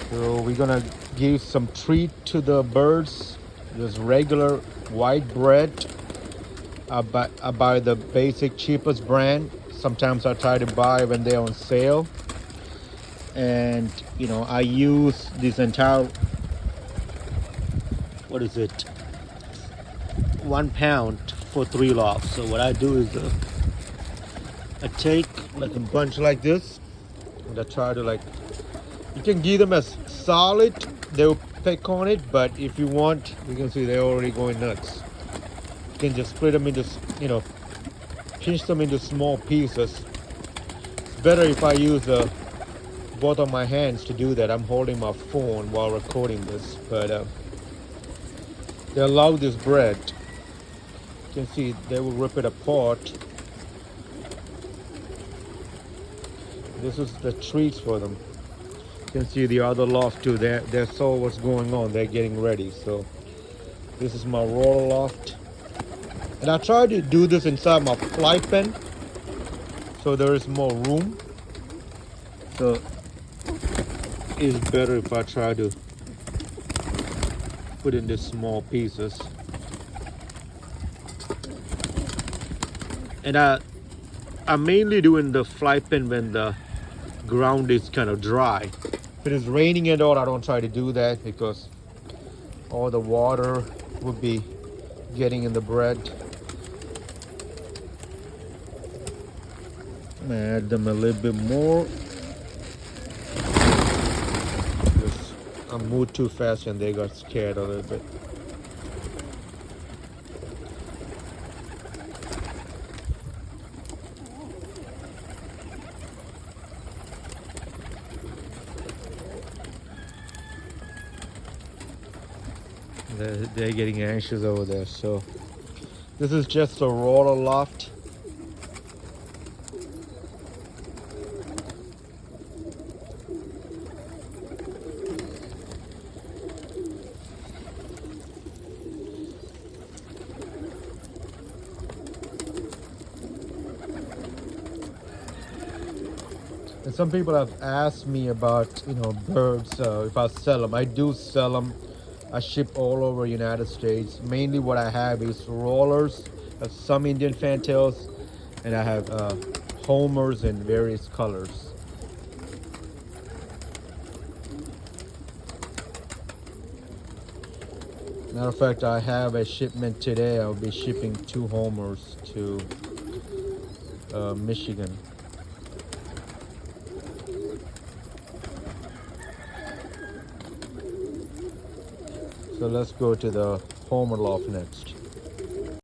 So we're gonna give some treat to the birds. Just regular white bread. I buy the basic cheapest brand. Sometimes I try to buy when they're on sale. And I use this entire, what is it, 1 pound for 3 loaves. So what I do is I take like a bunch like this, and I try to, like, you can give them as solid, they'll peck on it, but if you want, you can see they're already going nuts. You can just split them into, pinch them into small pieces. It's better if I use both of my hands to do that. I'm holding my phone while recording this, but they love this bread. You can see they will rip it apart. This is the treats for them. You can see the other loft too. They saw what's going on. They're getting ready. So this is my roller loft, and I try to do this inside my fly pen so there is more room. So it's better if I try to put in these small pieces. And I'm mainly doing the fly pen when the ground is kind of dry. If it is raining and all, I don't try to do that because all the water would be getting in the bread. I'm gonna add them a little bit more. Just, I moved too fast and they got scared a little bit. They're getting anxious over there. So this is just a roller loft. And some people have asked me about birds, if I sell them. I do sell them. I ship all over United States. Mainly what I have is rollers, I have some Indian fantails, and I have homers in various colors. Matter of fact, I have a shipment today. I'll be shipping 2 homers to Michigan. So let's go to the homer loft next.